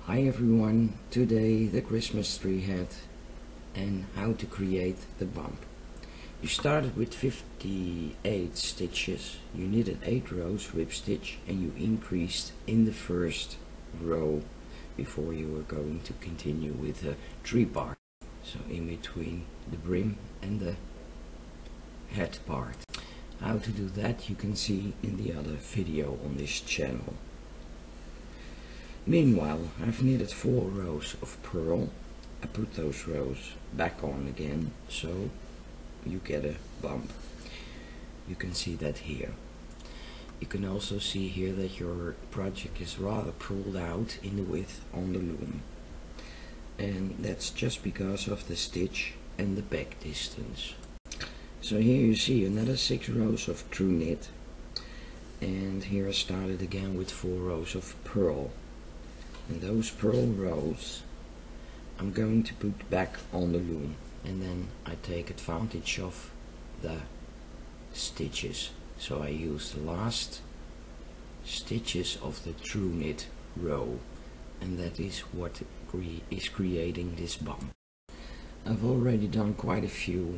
Hi everyone, today the Christmas tree hat and how to create the bump. You started with 58 stitches, you knitted 8 rows rib stitch and you increased in the first row before you were going to continue with the tree part. So in between the brim and the head part. How to do that you can see in the other video on this channel. Meanwhile, I've knitted 4 rows of purl. I put those rows back on again, so you get a bump. You can see that here. You can also see here that your project is rather pulled out in the width on the loom. And that's just because of the stitch and the back distance. So here you see another 6 rows of true knit. And here I started again with 4 rows of purl. And those purl rows I'm going to put back on the loom, and then I take advantage of the stitches. So I use the last stitches of the true knit row, and that is what is creating this bump. I've already done quite a few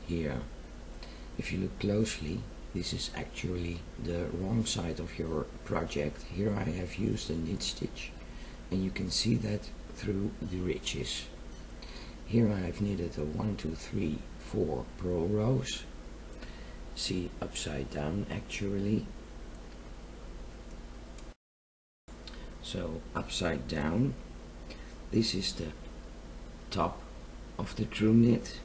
here. If you look closely, this is actually the wrong side of your project. Here I have used a knit stitch and you can see that through the ridges. Here I have knitted a 1, 2, 3, 4 purl rows. See, upside down actually. So upside down, this is the top of the true knit,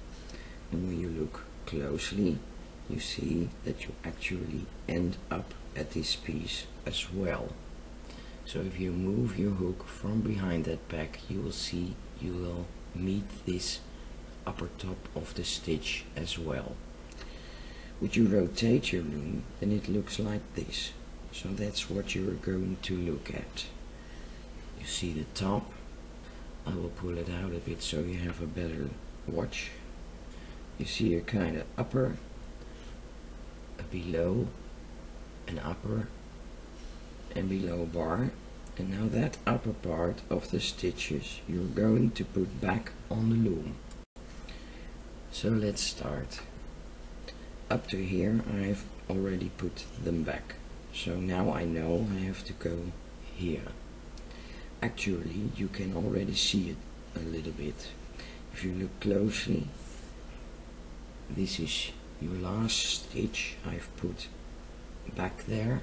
and when you look closely you see that you actually end up at this piece as well. So if you move your hook from behind that back, you will see you will meet this upper top of the stitch as well. Would you rotate your loom, then it looks like this. So that's what you're going to look at. You see the top. I will pull it out a bit so you have a better watch. You see a kind of upper, a below, an upper and below bar, and now that upper part of the stitches you're going to put back on the loom. So let's start. Up to here I've already put them back, so now I know I have to go here. Actually you can already see it a little bit. If you look closely, this is your last stitch I've put back there,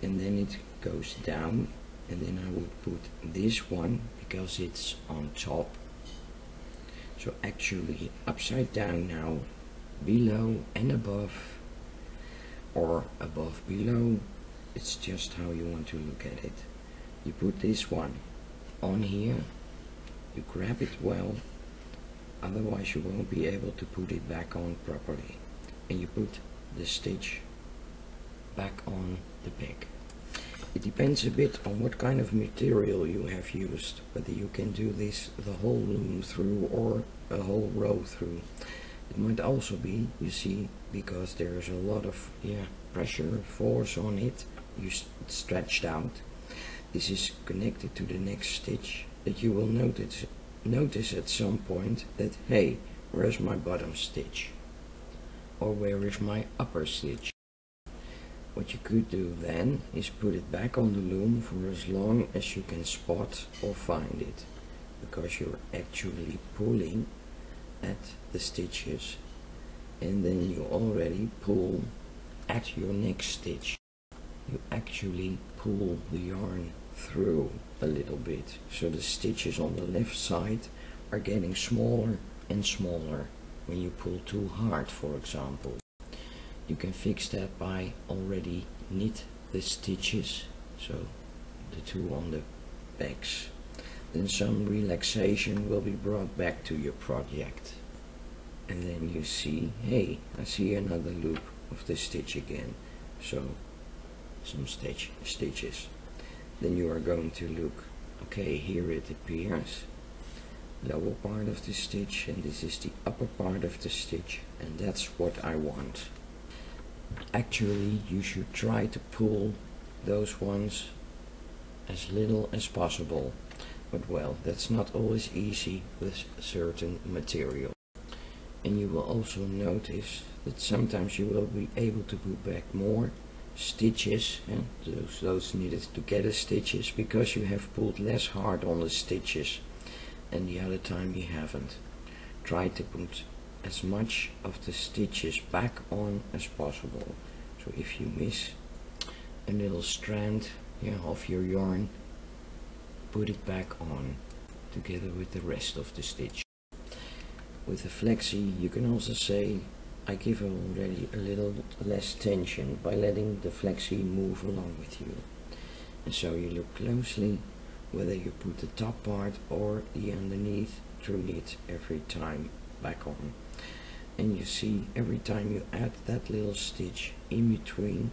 and then it goes down, and then I would put this one because it's on top. So actually upside down now, below and above, or above below, it's just how you want to look at it. You put this one on here, you grab it well, otherwise you won't be able to put it back on properly, and you put the stitch back on the back. It depends a bit on what kind of material you have used, whether you can do this the whole loom through or a whole row through. It might also be, you see, because there's a lot of pressure, force on it, it's stretched out. This is connected to the next stitch, that you will notice at some point that, hey, where's my bottom stitch? Or where is my upper stitch? What you could do then is put it back on the loom for as long as you can spot or find it, because you're actually pulling at the stitches, and then you already pull at your next stitch. You actually pull the yarn through a little bit, so the stitches on the left side are getting smaller and smaller when you pull too hard, for example. You can fix that by already knit the stitches, so the two on the backs. Then some relaxation will be brought back to your project. And then you see, hey, I see another loop of the stitch again. So some stitches. Then you are going to look, okay, here it appears. Lower part of the stitch, and this is the upper part of the stitch, and that's what I want. Actually you should try to pull those ones as little as possible, but well, that's not always easy with certain material. And you will also notice that sometimes you will be able to put back more stitches, and those needed together stitches, because you have pulled less hard on the stitches, and the other time you haven't. Try to put as much of the stitches back on as possible. So if you miss a little strand of your yarn, put it back on together with the rest of the stitch. With the flexee, you can also say, I give already a little less tension by letting the flexee move along with you. And so you look closely whether you put the top part or the underneath through knit every time back on. And you see every time you add that little stitch in between,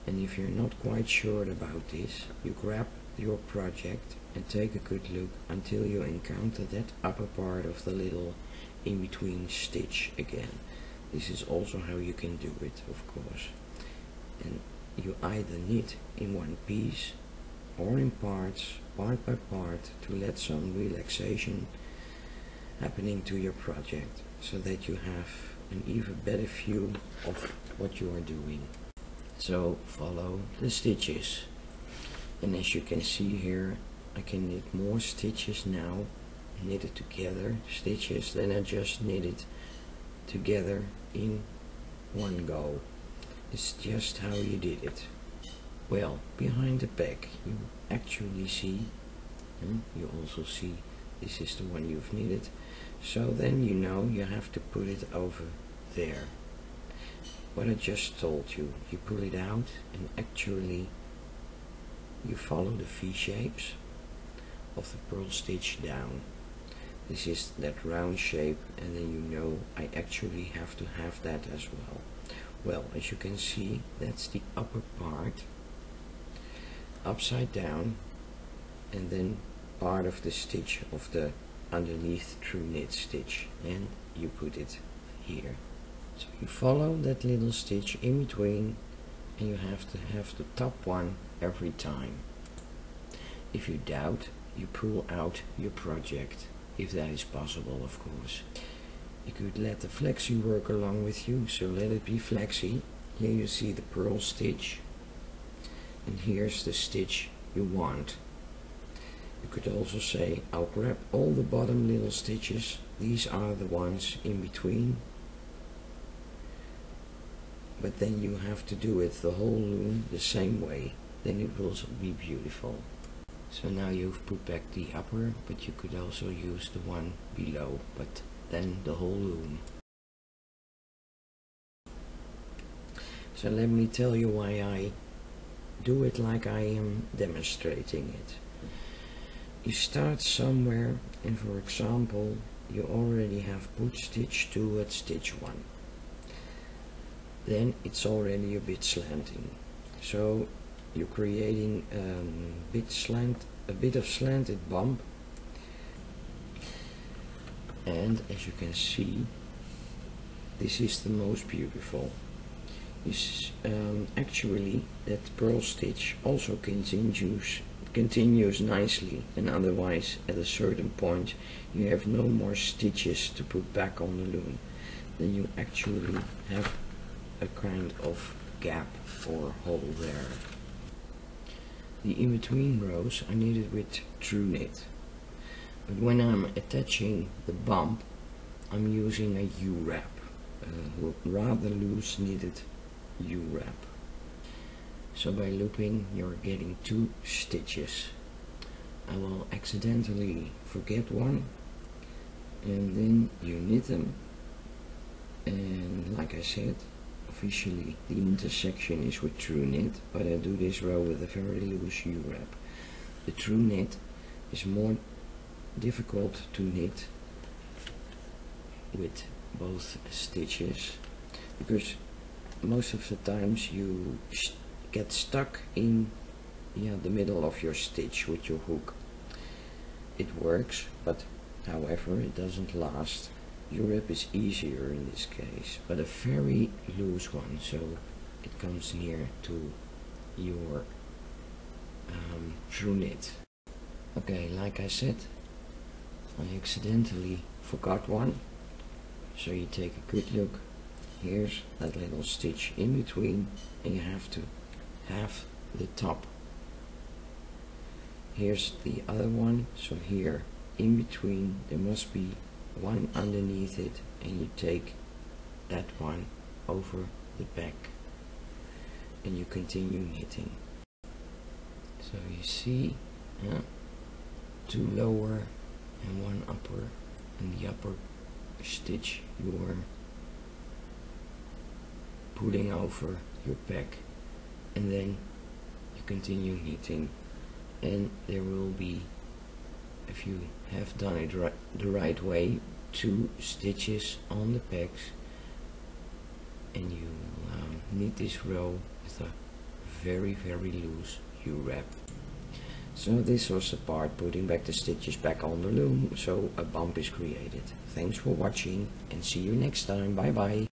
and if you're not quite sure about this, you grab your project and take a good look until you encounter that upper part of the little in-between stitch again. This is also how you can do it, of course. And you either knit in one piece or in parts, part by part, to let some relaxation happening to your project, so that you have an even better view of what you are doing. So follow the stitches, and as you can see here, I can knit more stitches now, knitted together stitches, than I just knitted together in one go. It's just how you did it. Well, behind the back you actually see, and you also see this is the one you've knitted, so then you know you have to put it over there. What I just told you, you pull it out and actually you follow the V shapes of the purl stitch down. This is that round shape, and then you know I actually have to have that as well. Well, as you can see, that's the upper part upside down, and then part of the stitch of the underneath true knit stitch, and you put it here. So you follow that little stitch in between, and you have to have the top one every time. If you doubt, you pull out your project, if that is possible, of course. You could let the flexee work along with you, so let it be flexee. Here you see the purl stitch, and here's the stitch you want. You could also say, I'll grab all the bottom little stitches, these are the ones in between, but then you have to do it the whole loom the same way, then it will be beautiful. So now you've put back the upper, but you could also use the one below, but then the whole loom. So let me tell you why I do it like I am demonstrating it. You start somewhere, and for example, you already have put stitch 2 at stitch 1. Then it's already a bit slanting. So you're creating a bit of slanted bump, and as you can see, this is the most beautiful. Actually that purl stitch also continues nicely, and otherwise at a certain point you have no more stitches to put back on the loom. Then you actually have a kind of gap or hole there. The in-between rows I knitted with true knit, but when I'm attaching the bump I'm using a U-wrap, rather loose knitted U-wrap. So by looping you're getting 2 stitches. I will accidentally forget one, and then you knit them, and like I said, officially the intersection is with true knit, but I do this row with a very loose U-wrap. The true knit is more difficult to knit with both stitches, because most of the times you get stuck in the middle of your stitch with your hook. It works, but however it doesn't last. U-wrap is easier in this case, but a very loose one, so it comes near to your through knit. Okay, like I said, I accidentally forgot one, so you take a good look. Here's that little stitch in between, and you have to have the top. Here's the other one, so here in between there must be one underneath it, and you take that one over the back and you continue knitting. So you see two lower and one upper, and the upper stitch you are putting over your back, and then you continue knitting, and there will be, if you have done it the right way, 2 stitches on the pegs, and you knit this row with a very loose U-wrap. So this was the part putting back the stitches back on the loom, so a bump is created. Thanks for watching and see you next time. Bye bye.